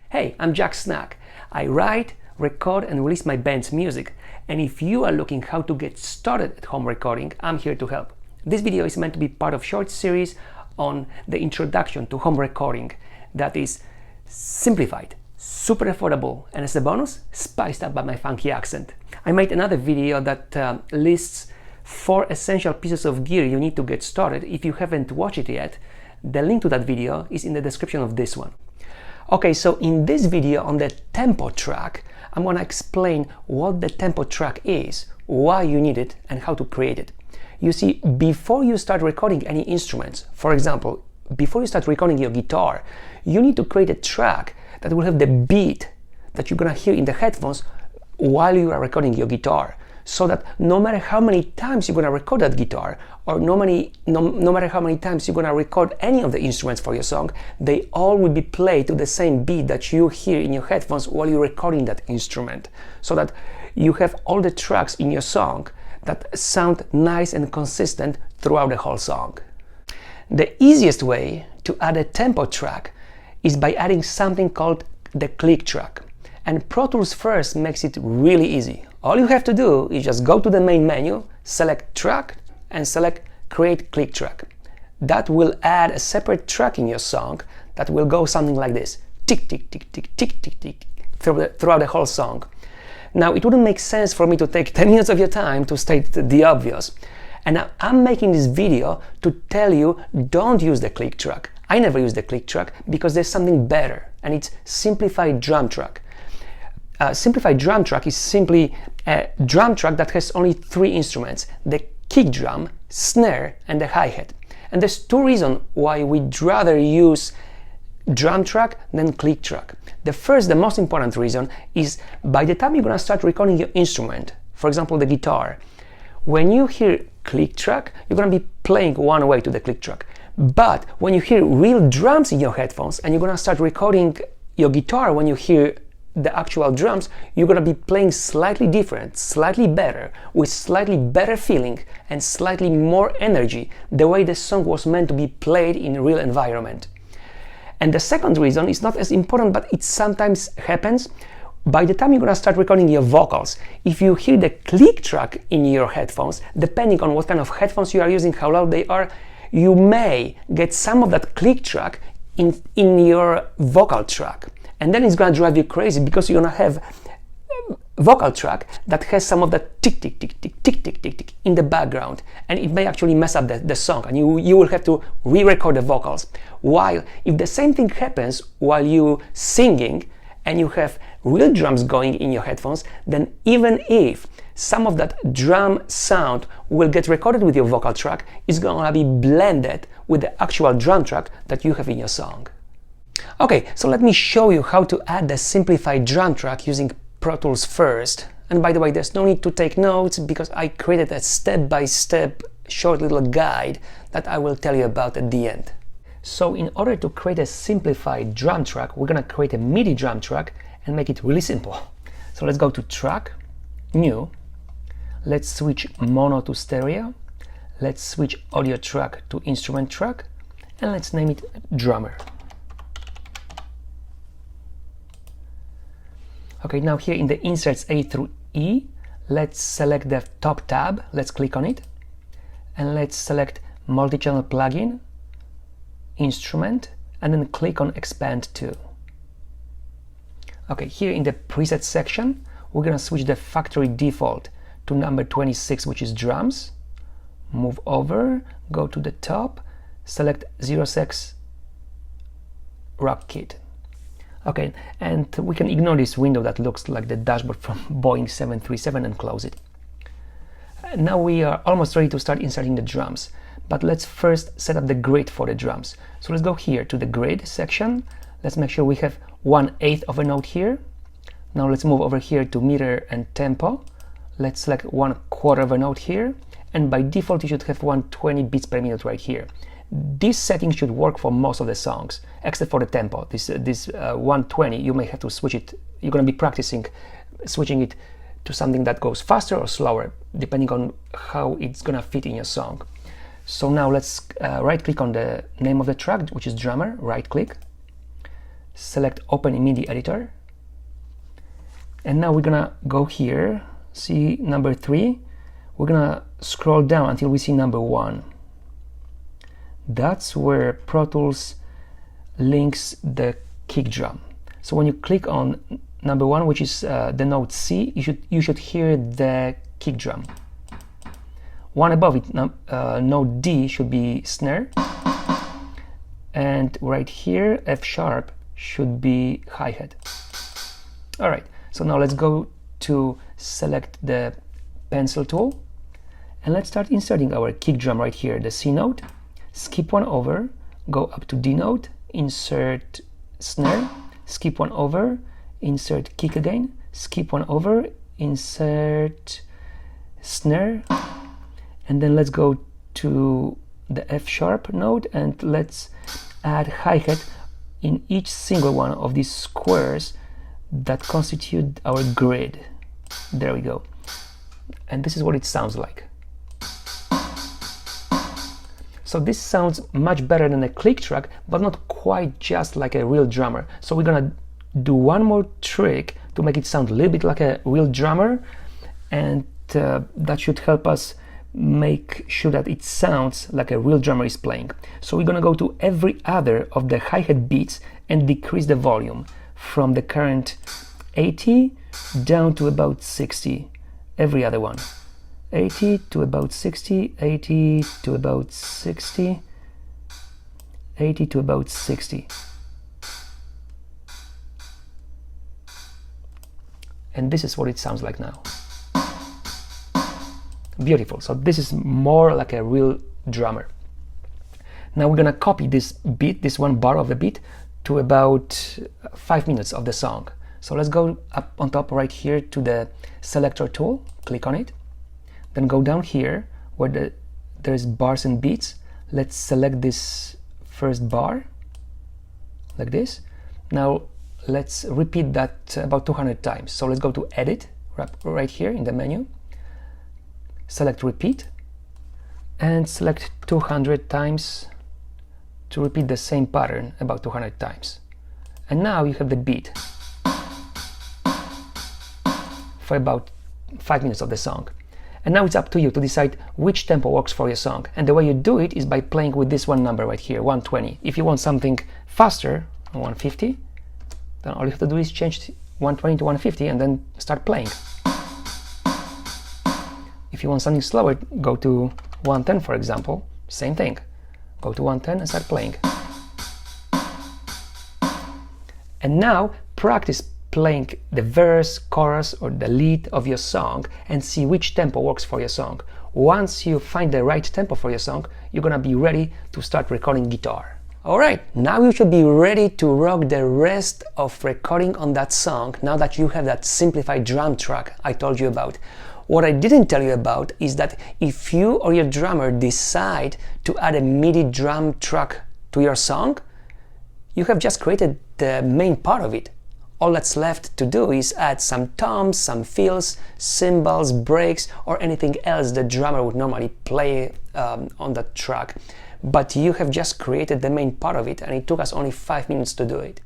Hey, I'm Jack Snack. I write, record and release my band's music, and if you are looking how to get started at home recording, I'm here to help. This video is meant to be part of a short series on the introduction to home recording that is simplified, super affordable, and as a bonus, spiced up by my funky accent. I made another video that lists 4 essential pieces of gear you need to get started. If you haven't watched it yet, the link to that video is in the description of this one. Okay, so in this video on the tempo track, I'm going to explain what the tempo track is, why you need it, and how to create it. You see, before you start recording any instruments, for example, before you start recording your guitar, you need to create a track that will have the beat that you're going to hear in the headphones while you are recording your guitar, so that no matter how many times you're going to record that guitar, or no matter how many times you're going to record any of the instruments for your song, they all will be played to the same beat that you hear in your headphones while you're recording that instrument, so that you have all the tracks in your song that sound nice and consistent throughout the whole song. The easiest way to add a tempo track is by adding something called the click track. And ProTools First makes it really easy. All you have to do is just go to the main menu, select track, and select create click track. That will add a separate track in your song that will go something like this: tick, tick, tick, tick, tick, tick, tick, throughout the whole song. Now, it wouldn't make sense for me to take 10 minutes of your time to state the obvious. And I'm making this video to tell you, don't use the click track. I never use the click track because there's something better, and it's simplified drum track. Simplified drum track is simply a drum track that has only 3 instruments: the kick drum, snare, and the hi-hat. And there's 2 reasons why we'd rather use drum track than click track. The first, the most important reason, is by the time you're gonna start recording your instrument, for example the guitar, when you hear click track, you're gonna be playing one way to the click track. But when you hear real drums in your headphones and you're gonna start recording your guitar, when you hear the actual drums, you're gonna be playing slightly different, slightly better, with slightly better feeling and slightly more energy, the way the song was meant to be played in a real environment. And the second reason is not as important, but it sometimes happens. By the time you're gonna start recording your vocals, if you hear the click track in your headphones, depending on what kind of headphones you are using, how loud they are, you may get some of that click track in your vocal track. And then it's gonna drive you crazy because you're gonna have a vocal track that has some of that tick, tick, tick, tick, tick, tick, tick, tick in the background. And it may actually mess up the song, and you will have to re-record the vocals. While if the same thing happens while you singing and you have real drums going in your headphones, then even if some of that drum sound will get recorded with your vocal track, it's gonna be blended with the actual drum track that you have in your song. Okay, so let me show you how to add the simplified drum track using ProTools First. And by the way, there's no need to take notes because I created a step-by-step short little guide that I will tell you about at the end. So in order to create a simplified drum track, we're gonna create a MIDI drum track and make it really simple. So let's go to Track, New. Let's switch mono to stereo. Let's switch audio track to instrument track, and let's name it Drummer. Okay, now here in the inserts A through E, let's select the top tab, let's click on it, and let's select multi-channel plugin, instrument, and then click on expand to. Okay, here in the preset section, we're gonna switch the factory default to number 26, which is drums, move over, go to the top, select 06 Rock Kit. Okay, and we can ignore this window that looks like the dashboard from Boeing 737 and close it. Now we are almost ready to start inserting the drums, but let's first set up the grid for the drums. So let's go here to the grid section. Let's make sure we have 1/8 of a note here. Now let's move over here to meter and tempo. Let's select 1/4 of a note here, and by default you should have 120 beats per minute right here. This setting should work for most of the songs, except for the tempo. This 120, you may have to switch it. You're going to be practicing switching it to something that goes faster or slower, depending on how it's going to fit in your song. So now let's right click on the name of the track, which is Drummer, right click. select Open in MIDI Editor. And now we're gonna go here, see number 3. We're gonna scroll down until we see number 1. That's where Pro Tools links the kick drum. So when you click on number 1, which is the note C, you should hear the kick drum. One above it, note D, should be snare, and right here, F sharp, should be hi-hat. All right, so now let's go to select the pencil tool, and let's start inserting our kick drum right here, the C note, skip one over, go up to D note, insert snare, skip one over, insert kick again, skip one over, insert snare, and then let's go to the F sharp note and let's add hi-hat in each single one of these squares that constitute our grid. There we go. And this is what it sounds like. So this sounds much better than a click track, but not quite just like a real drummer. So we're gonna do one more trick to make it sound a little bit like a real drummer, and that should help us make sure that it sounds like a real drummer is playing. So we're gonna go to every other of the hi-hat beats and decrease the volume from the current 80 down to about 60. Every other one. 80 to about 60, 80 to about 60, 80 to about 60. And this is what it sounds like now. Beautiful. So this is more like a real drummer. Now we're gonna copy this beat, this one bar of the beat, to about 5 minutes of the song. So let's go up on top right here to the selector tool, click on it, then go down here where there's bars and beats. Let's select this first bar, like this. Now let's repeat that about 200 times. So let's go to Edit, right here in the menu, select Repeat, and select 200 times to repeat the same pattern about 200 times. And now you have the beat for about 5 minutes of the song. And now it's up to you to decide which tempo works for your song. And the way you do it is by playing with this one number right here, 120. If you want something faster, 150, then all you have to do is change 120 to 150 and then start playing. If you want something slower, go to 110, for example. Same thing. Go to 110 and start playing. And now practice playing the verse, chorus, or the lead of your song and see which tempo works for your song. Once you find the right tempo for your song, you're gonna be ready to start recording guitar. Alright, now you should be ready to rock the rest of recording on that song now that you have that simplified drum track I told you about. What I didn't tell you about is that if you or your drummer decide to add a MIDI drum track to your song, you have just created the main part of it. All that's left to do is add some toms, some fills, cymbals, breaks, or anything else the drummer would normally play on that track. But you have just created the main part of it, and it took us only 5 minutes to do it.